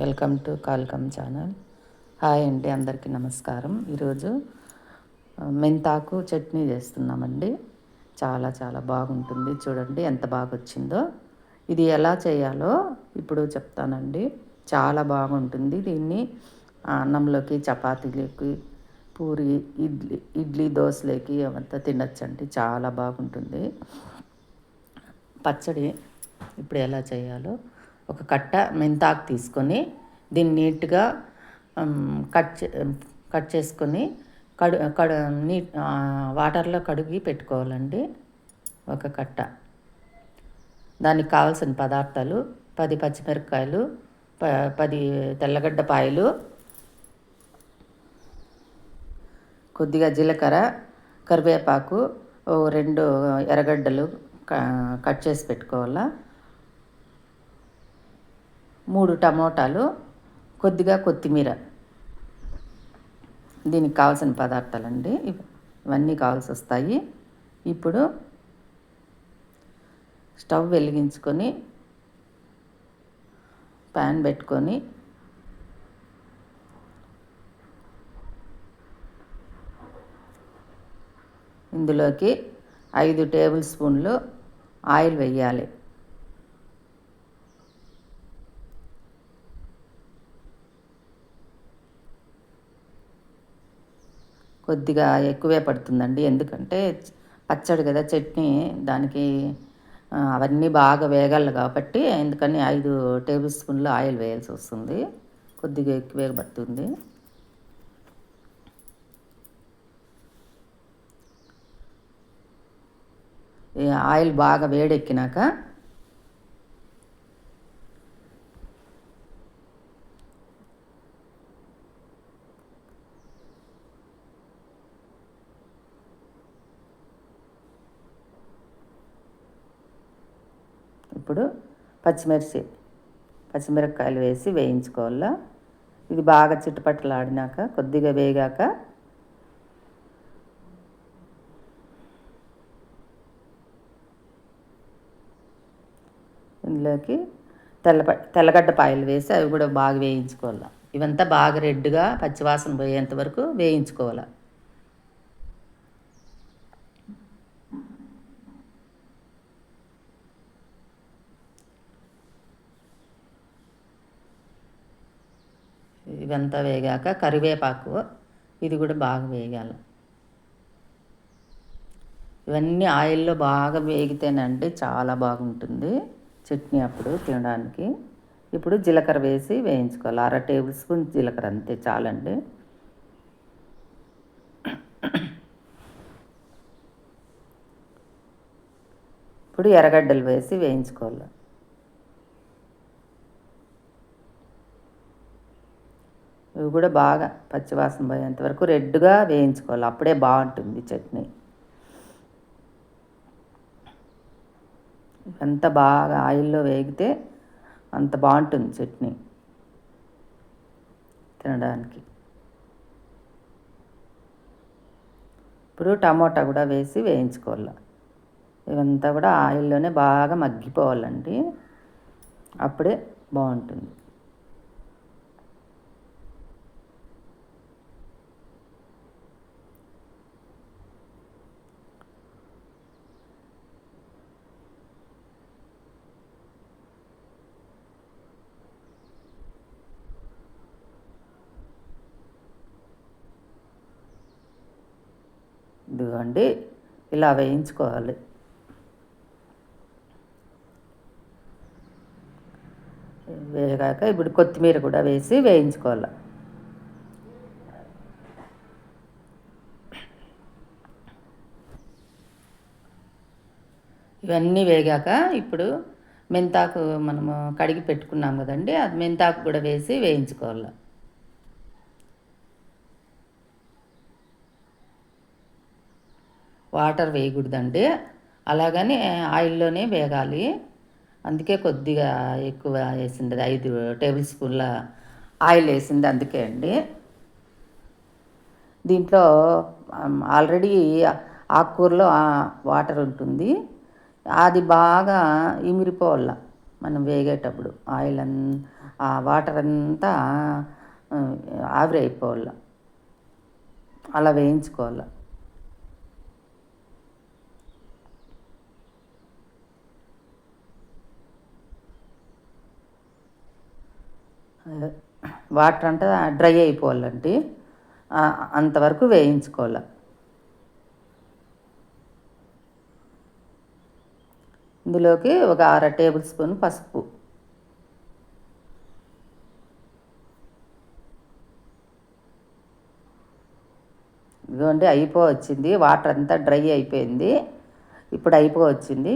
Welcome to Qualcomm channel. Hi అండి, అందరికీ నమస్కారం. ఈరోజు మెంతాకు చట్నీ చేస్తున్నామండి. చాలా చాలా బాగుంటుంది. చూడండి ఎంత బాగా వచ్చిందో. ఇది ఎలా చేయాలో ఇప్పుడు చెప్తానండి. చాలా బాగుంటుంది. దీన్ని అన్నంలోకి, చపాతీలోకి, పూరి, ఇడ్లీ దోశలోకి అవంతా తినచ్చండి. చాలా బాగుంటుంది. పచ్చడి ఇప్పుడు ఎలా చేయాలో, ఒక కట్ట మెంతాకు తీసుకొని దీన్ని నీట్గా కట్ చేసుకొని వాటర్లో కడిగి పెట్టుకోవాలండి. ఒక కట్ట. దానికి కావాల్సిన పదార్థాలు: 10 పచ్చిమిరపకాయలు, 10 తెల్లగడ్డపాయలు, కొద్దిగా జీలకర్ర, కరివేపాకు, 2 ఎర్రగడ్డలు కట్ చేసి పెట్టుకోవాలా, 3 టమోటాలు, కొద్దిగా కొత్తిమీర. దీనికి కావాల్సిన పదార్థాలండి. ఇవన్నీ కావాల్సి వస్తాయి. ఇప్పుడు స్టవ్ వెలిగించుకొని ప్యాన్ పెట్టుకొని ఇందులోకి 5 టేబుల్ స్పూన్లు ఆయిల్ వేయాలి. కొద్దిగా ఎక్కువే పడుతుందండి, ఎందుకంటే పచ్చడి కదా, చట్నీ, దానికి అవన్నీ బాగా వేగాలి కాబట్టి, ఎందుకని 5 టేబుల్ స్పూన్లు ఆయిల్ వేయాల్సి వస్తుంది. కొద్దిగా ఎక్కువే పడుతుంది. ఆయిల్ బాగా వేడెక్కినాక ఇప్పుడు పచ్చిమిరపకాయలు వేసి వేయించుకోవాలా. ఇది బాగా చిట్టుపట్టలాడినాక, కొద్దిగా వేగాక ఇందులోకి తెల్లగడ్డపాయలు వేసి అవి కూడా బాగా వేయించుకోవాలి. ఇవంతా బాగా రెడ్గా పచ్చివాసన పోయేంత వరకు వేయించుకోవాలి. ఇవంతా వేగాక కరివేపాకు, ఇది కూడా బాగా వేగాలి. ఇవన్నీ ఆయిల్లో బాగా వేగితేనండి చాలా బాగుంటుంది చట్నీ అప్పుడు తినడానికి. ఇప్పుడు జీలకర్ర వేసి వేయించుకోవాలి. 1/2 టేబుల్ స్పూన్ జీలకర్ర, అంతే చాలండి. ఇప్పుడు ఎర్రగడ్డలు వేసి వేయించుకోవాలి. ఇవి కూడా బాగా పచ్చివాసన పోయేంత వరకు రెడ్గా వేయించుకోవాలి. అప్పుడే బాగుంటుంది చట్నీ. ఎంత బాగా ఆయిల్లో వేగితే అంత బాగుంటుంది చట్నీ తినడానికి. ఇప్పుడు టమోటా కూడా వేసి వేయించుకోవాలి. ఇవంతా కూడా ఆయిల్లోనే బాగా మగ్గిపోవాలండి, అప్పుడే బాగుంటుంది. ఇదిగోండి, ఇలా వేయించుకోవాలి. వేగాక ఇప్పుడు కొత్తిమీర కూడా వేసి వేయించుకోవాలి. ఇవన్నీ వేగాక ఇప్పుడు మెంతాకు మనము కడిగి పెట్టుకున్నాం కదండి, అది మెంతాకు కూడా వేసి వేయించుకోవాలి. వాటర్ వేయకూడదండి, అలాగని ఆయిల్లోనే వేగాలి. అందుకే కొద్దిగా ఎక్కువ వేసింది, 5 టేబుల్ స్పూన్ల ఆయిల్ వేసింది, అందుకే అండి. దీంట్లో ఆల్రెడీ ఆకుకూరలో వాటర్ ఉంటుంది, అది బాగా ఇమిరిపోవాల మనం వేగేటప్పుడు. ఆ వాటర్ అంతా ఆవిరి అయిపోవాలి, అలా వేయించుకోవాలి. వాటర్ అంటే డ్రై అయిపోవాలండి, అంతవరకు వేయించుకోవాలి. ఇందులోకి ఒక 1/2 టేబుల్ స్పూన్ పసుపు, ఇదిగోండి అయిపోవచ్చింది, వాటర్ అంతా డ్రై అయిపోయింది. ఇప్పుడు అయిపోవచ్చింది.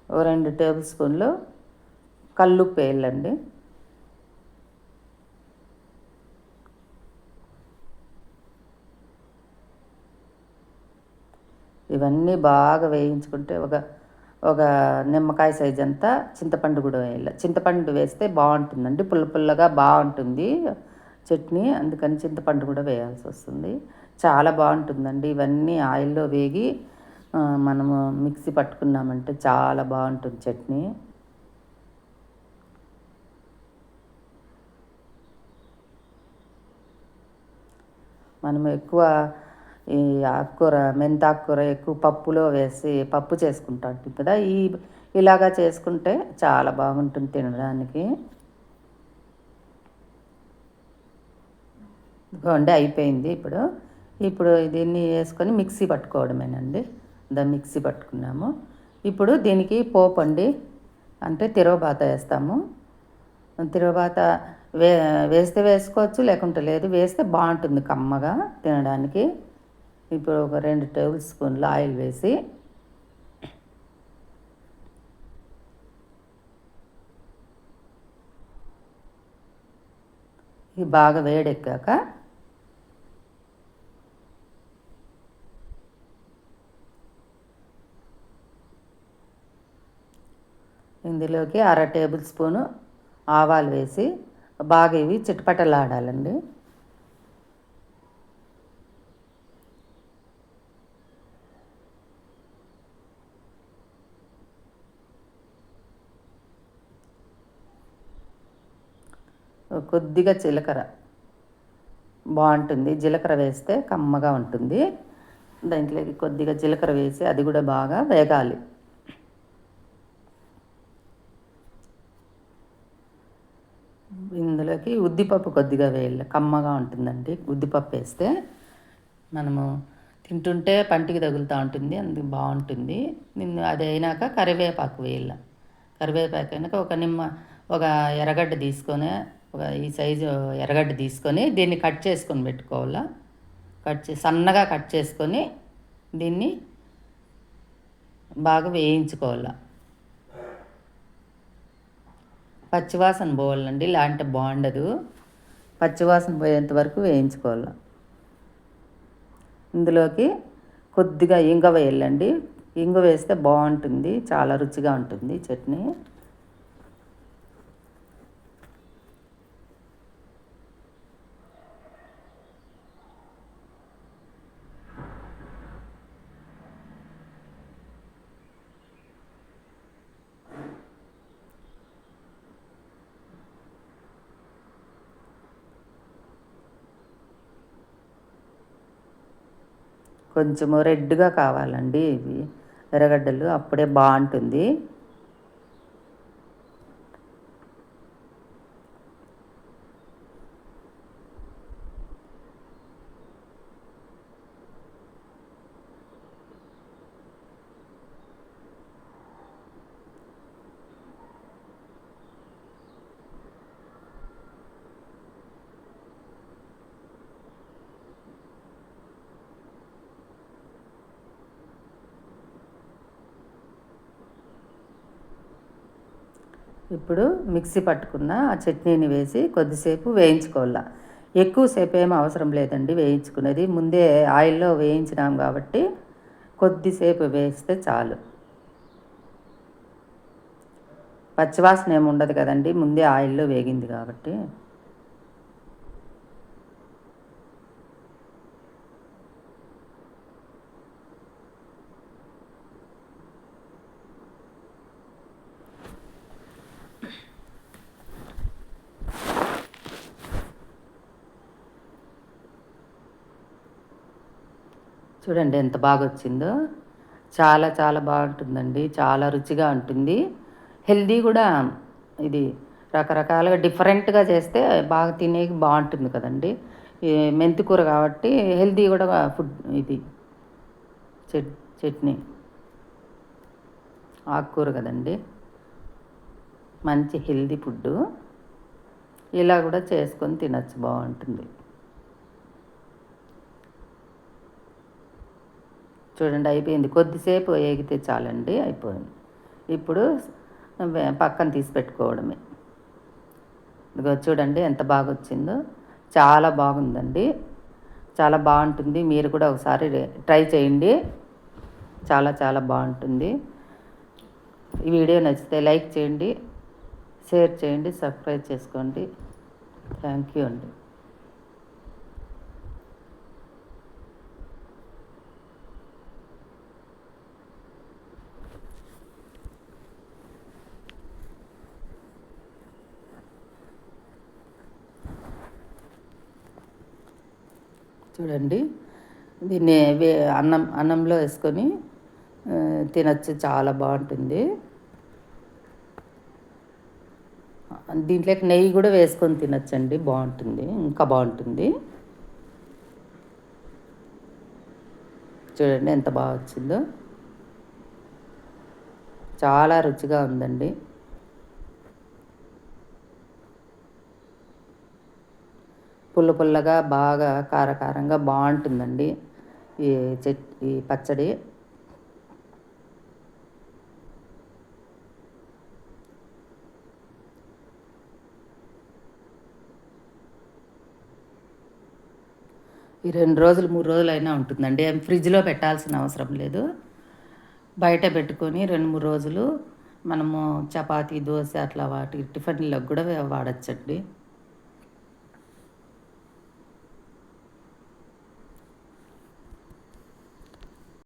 ఓ 2 టేబుల్ స్పూన్లు కల్లుప్పు వేయాలండి. ఇవన్నీ బాగా వేయించుకుంటే ఒక ఒక నిమ్మకాయ సైజ్ అంతా చింతపండు కూడా వేయాలి. చింతపండు వేస్తే బాగుంటుందండి, పుల్ల పుల్లగా బాగుంటుంది చట్నీ, అందుకని చింతపండు కూడా వేయాల్సి వస్తుంది. చాలా బాగుంటుందండి. ఇవన్నీ ఆయిల్లో వేగి మనము మిక్సీ పట్టుకున్నామంటే చాలా బాగుంటుంది చట్నీ. మనం ఎక్కువ ఈ ఆకుకూర, మెంతాకుకూర ఎక్కువ పప్పులో వేసి పప్పు చేసుకుంటాం కదా, ఇలాగా చేసుకుంటే చాలా బాగుంటుంది తినడానికి. ఇదిగోండి అయిపోయింది. ఇప్పుడు దీన్ని వేసుకొని మిక్సీ పట్టుకోవడమేనండి. దాన్ని మిక్సీ పట్టుకున్నాము. ఇప్పుడు దీనికి పోపు అండి, అంటే తిరగబాత వేస్తాము. తిరగబాత వేస్తే వేసుకోవచ్చు, లేకుంటే లేదు. వేస్తే బాగుంటుంది కమ్మగా తినడానికి. ఇప్పుడు ఒక 2 టేబుల్ స్పూన్లు ఆయిల్ వేసి ఇవి బాగా వేడెక్కాక ఇందులోకి 1/2 టేబుల్ స్పూను ఆవాలు వేసి బాగా ఇవి చిటపటలాడాలండి. కొద్దిగా జీలకర్ర బాగుంటుంది, జీలకర్ర వేస్తే కమ్మగా ఉంటుంది. దాంట్లోకి కొద్దిగా జీలకర్ర వేసి అది కూడా బాగా వేగాలి. ఇందులోకి ఉద్దిపప్పు కొద్దిగా వేయాలి, కమ్మగా ఉంటుందండి ఉద్దిపప్పు వేస్తే. మనము తింటుంటే పంటికి తగులుతూ ఉంటుంది, అందుకు బాగుంటుంది. అది అయినాక కరివేపాకు వేయాలి. కరివేపాకు అయినాక ఒక ఎర్రగడ్డ తీసుకొని, ఈ సైజు ఎర్రగడ్డ తీసుకొని దీన్ని కట్ చేసుకొని పెట్టుకోవాలా. సన్నగా కట్ చేసుకొని దీన్ని బాగా వేయించుకోవాలి. పచ్చివాసన పోవాలండి, లేదంటే బాగుండదు. పచ్చివాసన పోయేంత వరకు వేయించుకోవాలి. ఇందులోకి కొద్దిగా ఇంగువ వేయాలండి. ఇంగువ వేస్తే బాగుంటుంది, చాలా రుచిగా ఉంటుంది చట్నీ. కొంచెము రెడ్గా కావాలండి ఇవి ఎర్రగడ్డలు, అప్పుడే బాగుంటుంది. ఇప్పుడు మిక్సీ పట్టుకున్న ఆ చట్నీని వేసి కొద్దిసేపు వేయించుకోవాలి. ఎక్కువసేపు ఏం అవసరం లేదండి వేయించుకునేది, ముందే ఆయిల్లో వేయించినాం కాబట్టి కొద్దిసేపు వేస్తే చాలు. పచ్చివాసన ఏమి ఉండదు కదండి, ముందే ఆయిల్లో వేగింది కాబట్టి. చూడండి ఎంత బాగా వచ్చిందో. చాలా చాలా బాగుంటుందండి, చాలా రుచిగా ఉంటుంది, హెల్దీ కూడా. ఇది రకరకాలుగా డిఫరెంట్గా చేస్తే బాగా తినేకి బాగుంటుంది కదండి. ఈ మెంతి కూర కాబట్టి హెల్దీ కూడా ఫుడ్ ఇది. చెట్ చట్నీ ఆకుకూర కదండి, మంచి హెల్దీ ఫుడ్డు. ఇలా కూడా చేసుకొని తినచ్చు, బాగుంటుంది. చూడండి అయిపోయింది, కొద్దిసేపు ఏగితే చాలండి, అయిపోయింది. ఇప్పుడు పక్కన తీసి పెట్టుకోవడమే. ఇదిగో చూడండి ఎంత బాగా వచ్చిందో, చాలా బాగుందండి, చాలా బాగుంటుంది. మీరు కూడా ఒకసారి ట్రై చేయండి, చాలా చాలా బాగుంటుంది. ఈ వీడియో నచ్చితే లైక్ చేయండి, షేర్ చేయండి, సబ్స్క్రైబ్ చేసుకోండి. థ్యాంక్ యూ అండి. చూడండి దీన్ని అన్నంలో వేసుకొని తినచ్చు, చాలా బాగుంటుంది. దీంట్లోకి నెయ్యి కూడా వేసుకొని తినచ్చండి, బాగుంటుంది, ఇంకా బాగుంటుంది. చూడండి ఎంత బాగా వచ్చిందో, చాలా రుచిగా ఉందండి. పుల్ల పుల్లగా బాగా కారకారంగా బాగుంటుందండి ఈ ఈ పచ్చడి. ఈ 2 రోజులు 3 రోజులు అయినా ఉంటుందండి, ఏం ఫ్రిడ్జ్లో పెట్టాల్సిన అవసరం లేదు. బయట పెట్టుకొని 2-3 రోజులు మనము చపాతీ, దోశ అట్లా వాటి టిఫిన్లకు కూడా వాడచ్చండి.